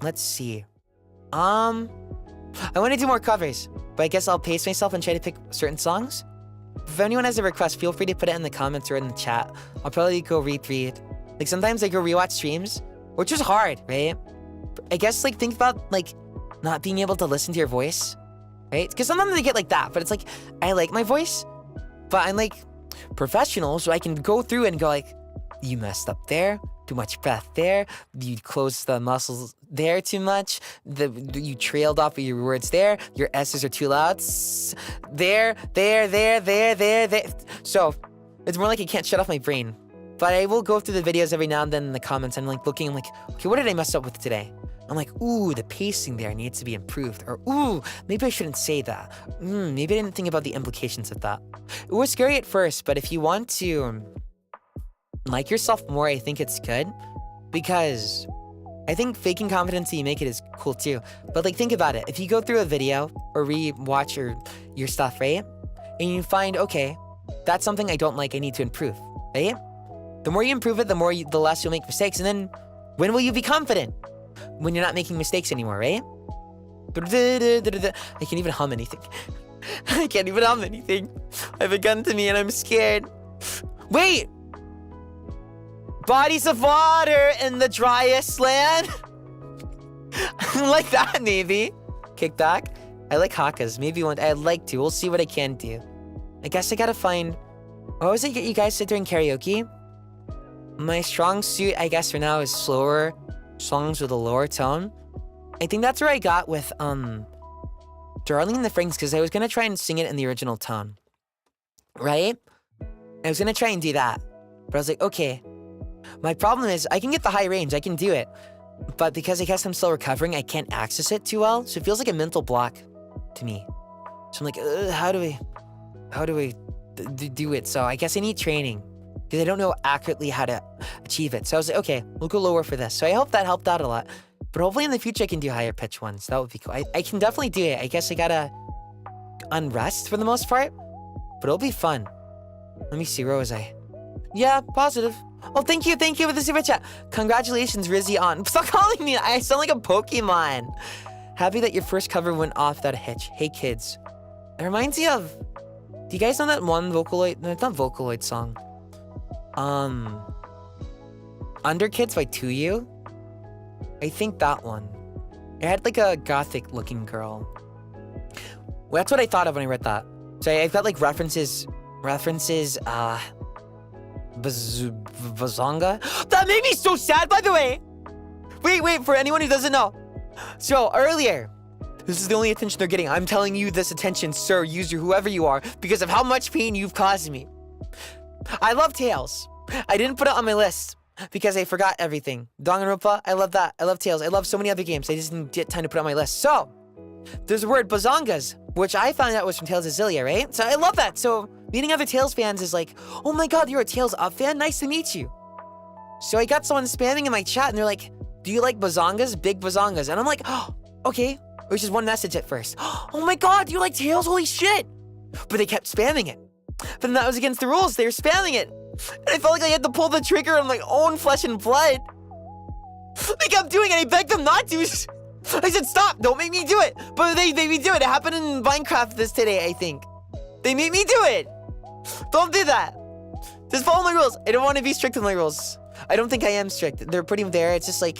let's see. I want to do more covers, but I guess I'll pace myself and try to pick certain songs. If anyone has a request, feel free to put it in the comments or in the chat. I'll probably go read. Like, sometimes I go rewatch streams, which is hard, right? I guess, like, think about, like, not being able to listen to your voice, right? Because sometimes I get like that, but it's like, I like my voice, but I'm, like, professional, so I can go through and go, like, you messed up there, too much breath there, you closed the muscles there too much, you trailed off of your words there, your S's are too loud, there. So, it's more like I can't shut off my brain. But I will go through the videos every now and then in the comments and like looking, I'm like, okay, what did I mess up with today? I'm like, ooh, the pacing there needs to be improved. Or, ooh, maybe I shouldn't say that. Maybe I didn't think about the implications of that. It was scary at first, but if you want to like yourself more, I think it's good. Because I think faking confidence you make it is cool too. But like, think about it. If you go through a video or re-watch your stuff, right? And you find, okay, that's something I don't like, I need to improve, right? The more you improve it, the less you'll make mistakes. And then when will you be confident? When you're not making mistakes anymore, right? I can't even hum anything. I can't even hum anything. I have a gun to me and I'm scared. Wait! Bodies of water in the driest land? Like that, maybe. Kickback. I like Hakkas. Maybe one. I'd like to. We'll see what I can do. I guess I gotta find... What was it you guys said during karaoke? My strong suit, I guess, for now is slower songs with a lower tone. I think that's where I got with, Darling in the Franxx, because I was gonna try and sing it in the original tone. Right? I was gonna try and do that. But I was like, okay. My problem is, I can get the high range, I can do it. But because I guess I'm still recovering, I can't access it too well. So it feels like a mental block to me. So I'm like, how do I do it? So I guess I need training. Because I don't know accurately how to achieve it. So I was like, okay, we'll go lower for this. So I hope that helped out a lot. But hopefully in the future I can do higher pitch ones. That would be cool. I can definitely do it. I guess I gotta unrest for the most part. But it'll be fun. Let me see, where was I? Yeah, positive. Oh, thank you for the super chat. Congratulations, Rizzy on. Stop calling me. I sound like a Pokemon. Happy that your first cover went off without a hitch. Hey, kids. It reminds me of... Do you guys know that one Vocaloid... No, it's not Vocaloid song. Under Kids by toooo? I think that one. It had like a gothic looking girl. Well, that's what I thought of when I read that. So I've got like references, Bazonga. That made me so sad, by the way. Wait, for anyone who doesn't know. So earlier, this is the only attention they're getting. I'm telling you this attention, sir, user, whoever you are, because of how much pain you've caused me. I love Tails. I didn't put it on my list because I forgot everything. Danganronpa, I love that. I love Tails. I love so many other games. I just didn't get time to put it on my list. So, there's the word Bazongas, which I found out was from Tales of Xillia, right? So I love that. So, meeting other Tales fans is like, oh my god, you're a Tales Up fan? Nice to meet you. So I got someone spamming in my chat and they're like, do you like Bazongas? Big Bazongas. And I'm like, oh, okay. It was just one message at first. Oh my god, you like Tales? Holy shit. But they kept spamming it. But then that was against the rules. They were spamming it. And I felt like I had to pull the trigger on my own flesh and blood. They kept doing it. I begged them not to. I said, stop. Don't make me do it. But they made me do it. It happened in Minecraft today, I think. They made me do it. Don't do that. Just follow my rules. I don't want to be strict with my rules. I don't think I am strict. They're pretty there. It's just like,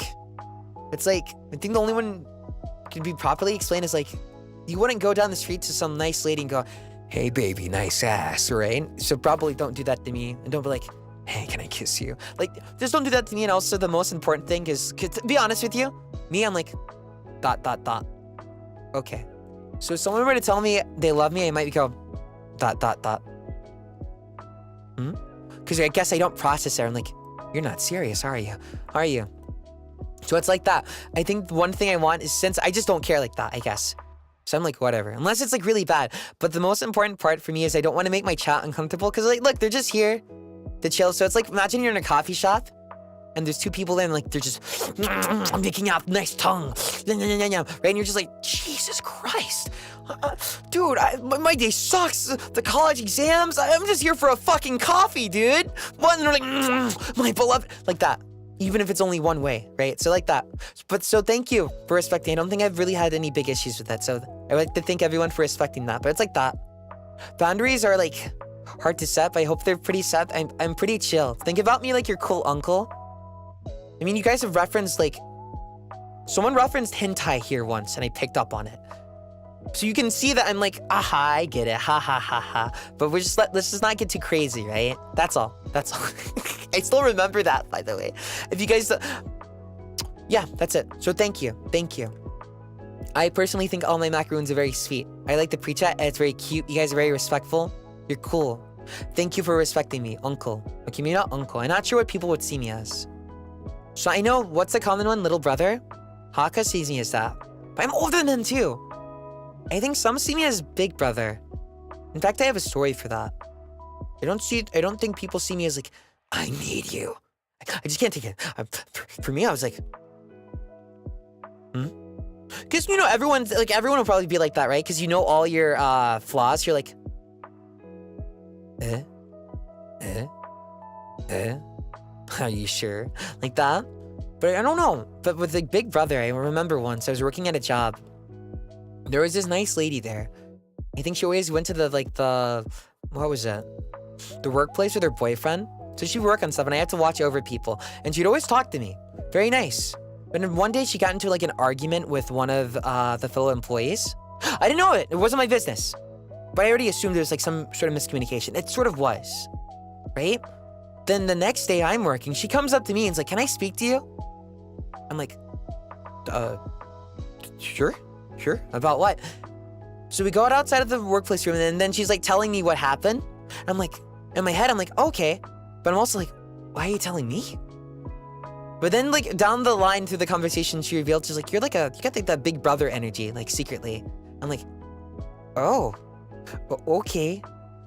I think the only one can be properly explained is like, you wouldn't go down the street to some nice lady and go, hey baby, nice ass, right? So probably don't do that to me. And don't be like, hey, can I kiss you? Like, just don't do that to me. And also the most important thing is, to be honest with you, me, I'm like, ... Okay. So if someone were to tell me they love me, I might go, ... Because I guess I don't process it. I'm like, you're not serious, are you? So it's like that. I think the one thing I want is, since I just don't care like that, I guess. So I'm like, whatever. Unless it's like really bad. But the most important part for me is I don't want to make my chat uncomfortable. Because like, look, they're just here to chill. So it's like, imagine you're in a coffee shop and there's two people there and like, they're just making out nice tongue. Right? And you're just like, Jesus Christ. Dude, my day sucks. The college exams. I'm just here for a fucking coffee, dude. And they're like, my beloved. Like that. Even if it's only one way, right? So like that. But so thank you for respecting. I don't think I've really had any big issues with that. So I would like to thank everyone for respecting that. But it's like that. Boundaries are like hard to set, but I hope they're pretty set. I'm pretty chill. Think about me like your cool uncle. I mean, you guys have referenced like, someone referenced hentai here once and I picked up on it. So you can see that I'm like, aha, I get it, ha ha ha ha. But let's just not get too crazy, right? That's all. That's all. I still remember that, by the way. If you guys, yeah, that's it. So thank you, thank you. I personally think all my macaroons are very sweet. I like the pre-chat, it's very cute. You guys are very respectful. You're cool. Thank you for respecting me, uncle. Okay, maybe not uncle. I'm not sure what people would see me as. So I know, what's the common one? Little brother? Hakka sees me as that. But I'm older than him too. I think some see me as big brother. In fact, I have a story for that. I don't think people see me as like, I need you. I just can't take it. For me, I was like, Because, you know, everyone will probably be like that, right? Because you know all your flaws. You're like, are you sure? Like that? But I don't know. But with like Big Brother, I remember once I was working at a job. There was this nice lady there. I think she always went to what was it? The workplace with her boyfriend. So she'd work on stuff and I had to watch over people. And she'd always talk to me. Very nice. But then one day she got into like an argument with one of the fellow employees. I didn't know it. It wasn't my business. But I already assumed there was like some sort of miscommunication. It sort of was. Right? Then the next day I'm working, she comes up to me and is like, can I speak to you? I'm like, sure. About what? So we go outside of the workplace room and then she's like telling me what happened. I'm like, in my head, I'm like, okay. But I'm also like, why are you telling me? But then like down the line through the conversation, she revealed, she's like, you got like that big brother energy, like secretly. I'm like, oh, okay.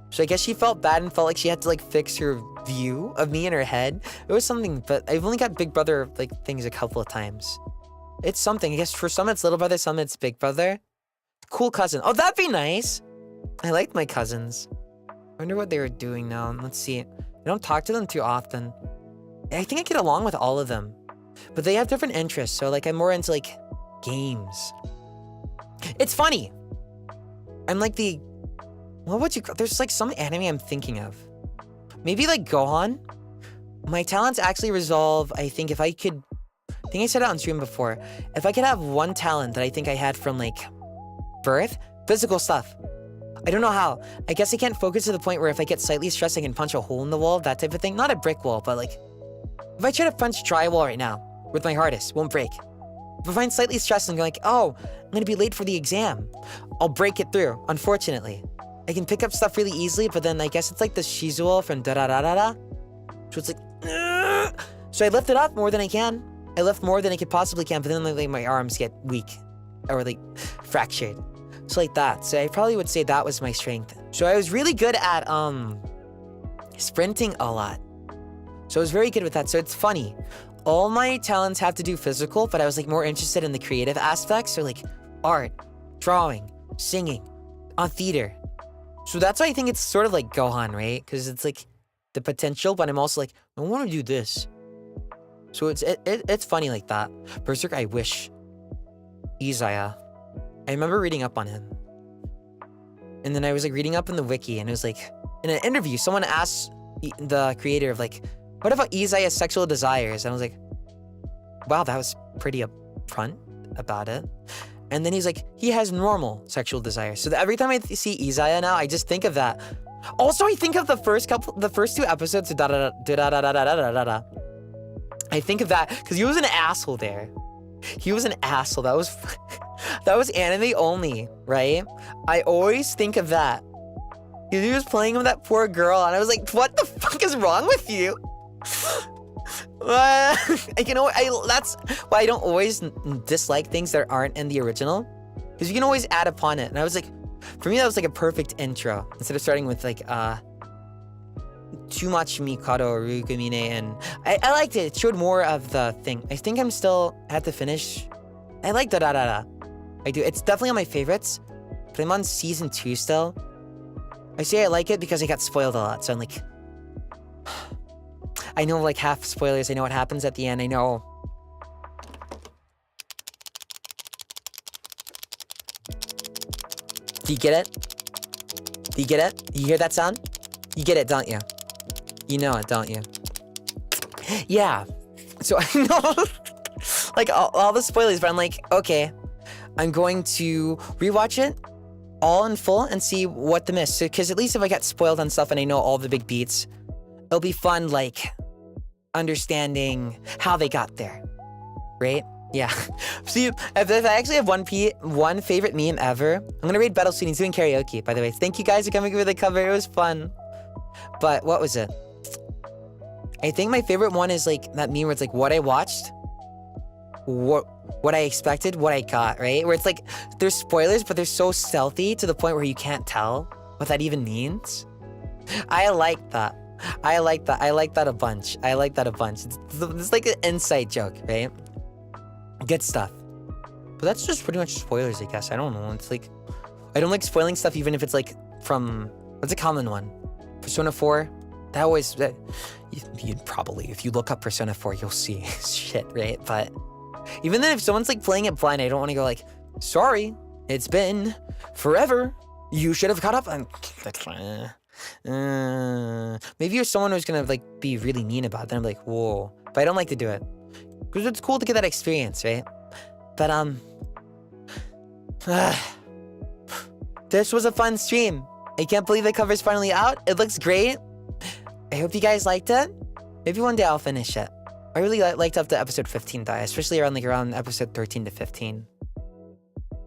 So I guess she felt bad and felt like she had to like fix her view of me in her head. It was something, but I've only got big brother like things a couple of times. It's something. I guess for some it's little brother, some it's big brother. Cool cousin. Oh, that'd be nice. I liked my cousins. I wonder what they were doing now. Let's see. I don't talk to them too often. I think I get along with all of them. But they have different interests. So like I'm more into like games. It's funny. I'm like what would you call, there's like some anime I'm thinking of. Maybe like Gohan. My talents actually resolve, I think I said it on stream before. If I could have one talent that I think I had from like birth, physical stuff. I don't know how. I guess I can't focus to the point where if I get slightly stressed, I can punch a hole in the wall, that type of thing. Not a brick wall, but like, if I try to punch drywall right now with my hardest, won't break. If I'm slightly stressed and go like, oh, I'm gonna be late for the exam, I'll break it through, unfortunately. I can pick up stuff really easily, but then I guess it's like the Shizuo from da-da-da-da-da. So it's like, so I lift it up more than I can. I lift more than I could possibly can, but then like my arms get weak or like fractured. So like that. So I probably would say that was my strength. So I was really good at sprinting a lot. So I was very good with that. So it's funny. All my talents have to do physical, but I was like more interested in the creative aspects. So like art, drawing, singing, theater. So that's why I think it's sort of like Gohan, right? Because it's like the potential, but I'm also like, I want to do this. So it's funny like that. Berserk, I wish. Izaya. I remember reading up on him. And then I was like reading up in the wiki and it was like, in an interview, someone asked the creator of like, what about Izaya's sexual desires? And I was like, wow, that was pretty upfront about it. And then he's like, he has normal sexual desires. So every time I see Izaya now, I just think of that. Also, I think of the first two episodes of da-da-da-da-da-da-da-da-da. I think of that because he was an asshole there. He was an asshole. That was anime only, right? I always think of that. He was playing with that poor girl, and I was like, what the fuck is wrong with you? That's why I don't always dislike things that aren't in the original, because you can always add upon it. And I was like, for me, that was like a perfect intro instead of starting with like too much Mikado or Rugumine, and I liked it. It showed more of the thing. I think I'm still at the finish. I like da. I do. It's definitely on my favorites, but I'm on season 2 still. I say I like it because I got spoiled a lot, so I'm like, I know like half spoilers. I know what happens at the end. I know. Do you get it? Do you get it? You hear that sound? You get it, don't you? You know it, don't you? Yeah. So I know like all the spoilers, but I'm like, okay, I'm going to rewatch it all in full and see what the miss. So, because at least if I got spoiled on stuff and I know all the big beats, it'll be fun, like, understanding how they got there, right? Yeah. See, if I actually have one favorite meme ever, I'm gonna read Bettel soon. He's doing karaoke, by the way. Thank you guys for coming with the cover. It was fun. But what was it? I think my favorite one is like that meme where it's like what I watched, what I expected, what I got, right? Where it's like there's spoilers, but they're so stealthy to the point where you can't tell what that even means. I like that. I like that a bunch. It's like an inside joke, right? Good stuff. But that's just pretty much spoilers, I guess. I don't know. It's like, I don't like spoiling stuff even if it's like from, what's a common one? Persona 4? That always, you'd probably, if you look up Persona 4, you'll see shit, right? But even then, if someone's like playing it blind, I don't want to go like, sorry, it's been forever. You should have caught up. Maybe you're someone who's gonna like be really mean about it. Then I'm like, whoa. But I don't like to do it. Because it's cool to get that experience, right? But, this was a fun stream. I can't believe the cover's finally out. It looks great. I hope you guys liked it. Maybe one day I'll finish it. I really liked up to episode 15 though, especially around episode 13 to 15.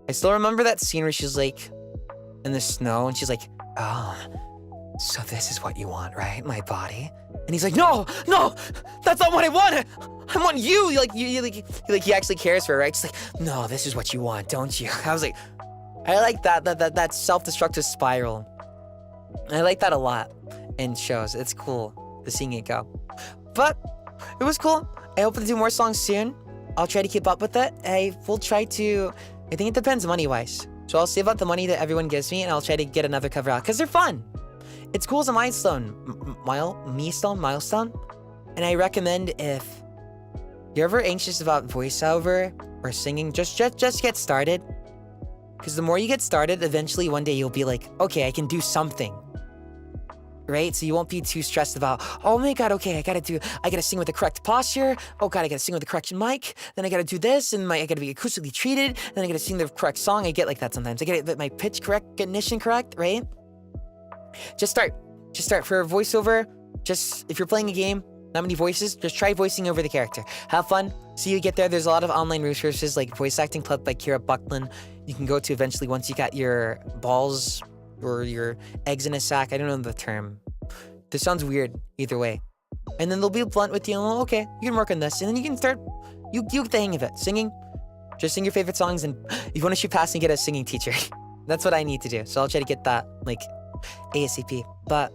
I still remember that scene where she's like in the snow and she's like, oh, so this is what you want, right? My body? And he's like, no, that's not what I want. I want you. He actually cares for her, right? She's like, no, this is what you want, don't you? I was like, I like that self-destructive spiral. I like that a lot in shows. It's cool to seeing it go. But it was cool. I hope to do more songs soon. I'll try to keep up with it. I will try to, I think it depends money-wise. So I'll save up the money that everyone gives me and I'll try to get another cover out because they're fun. It's cool as a milestone. Milestone. And I recommend if you're ever anxious about voiceover or singing, just get started. Because the more you get started, eventually one day you'll be like, okay, I can do something. Right? So you won't be too stressed about, oh my god, okay, I gotta sing with the correct posture. Oh god, I gotta sing with the correct mic. Then I gotta do this, and I gotta be acoustically treated. Then I gotta sing the correct song. I get like that sometimes. I get my pitch recognition correct, right? Just start for a voiceover. Just, if you're playing a game, not many voices, just try voicing over the character. Have fun. See you get there. There's a lot of online resources like Voice Acting Club by Kira Buckland. You can go to eventually once you got your balls or your eggs in a sack. I don't know the term. This sounds weird either way. And then they'll be blunt with you. Oh, okay, you can work on this. And then you can start, you get the hang of it. Singing, just sing your favorite songs. And if you want to shoot past and get a singing teacher, that's what I need to do. So I'll try to get that like ASAP. But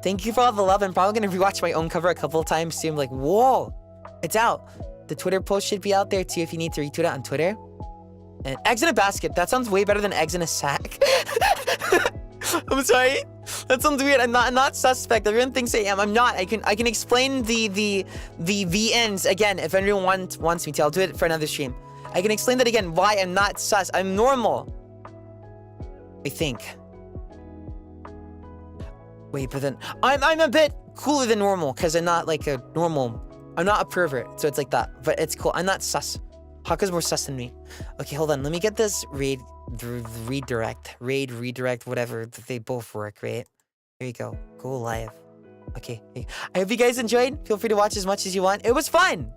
thank you for all the love. I'm probably going to rewatch my own cover a couple of times soon. Like, whoa, it's out. The Twitter post should be out there too if you need to retweet it on Twitter. And eggs in a basket. That sounds way better than eggs in a sack. I'm sorry. That sounds weird. I'm not suspect. Everyone thinks I am. I'm not. I can explain the ends again if anyone wants me to. I'll do it for another stream. I can explain that again. Why I'm not sus. I'm normal. I think. Wait, but then I'm a bit cooler than normal because I'm not like a normal. I'm not a pervert, so it's like that. But it's cool. I'm not sus. Hakka's more sus than me. Okay, hold on. Let me get this raid redirect, whatever. They both work, right? There you go. Go live. Okay. I hope you guys enjoyed. Feel free to watch as much as you want. It was fun.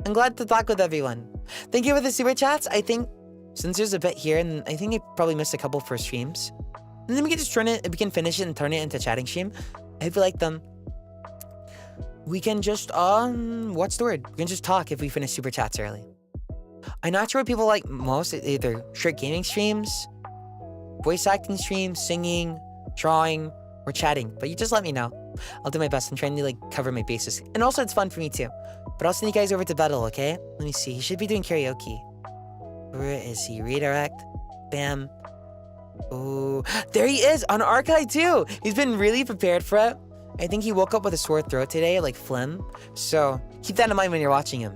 I'm glad to talk with everyone. Thank you for the super chats. I think since there's a bit here, and I think I probably missed a couple for streams. And then we can just we can finish it and turn it into chatting stream. I hope you like them. we can just, what's the word? We can just talk if we finish super chats early. I'm not sure what people like most, either short gaming streams, voice acting streams, singing, drawing, or chatting, but you just let me know. I'll do my best. I'm trying to like cover my bases. And also it's fun for me too. But I'll send you guys over to Bettel, okay? Let me see. He should be doing karaoke. Where is he? Redirect. Bam. Oh, there he is on Archive too. He's been really prepared for it. I think he woke up with a sore throat today, like phlegm. So keep that in mind when you're watching him.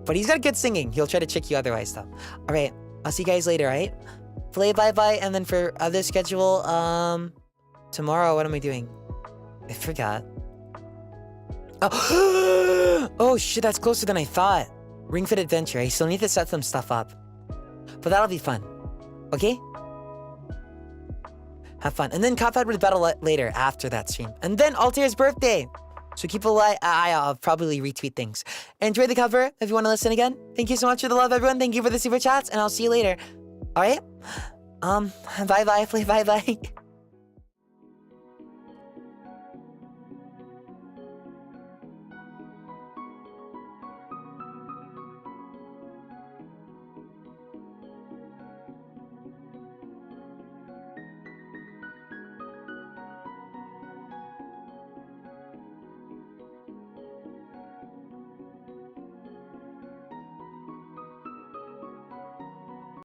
But he's got good singing. He'll try to trick you otherwise though. All right. I'll see you guys later, all right? Play bye-bye. And then for other schedule, tomorrow, what am I doing? I forgot. Oh, oh shit, that's closer than I thought. Ring Fit Adventure. I still need to set some stuff up. But that'll be fun. Okay? Have fun. And then Cuphead with Battle later after that stream. And then Altair's birthday. So keep a eye. I'll probably retweet things. Enjoy the cover if you want to listen again. Thank you so much for the love, everyone. Thank you for the super chats, and I'll see you later. All right? Bye-bye. Play bye-bye.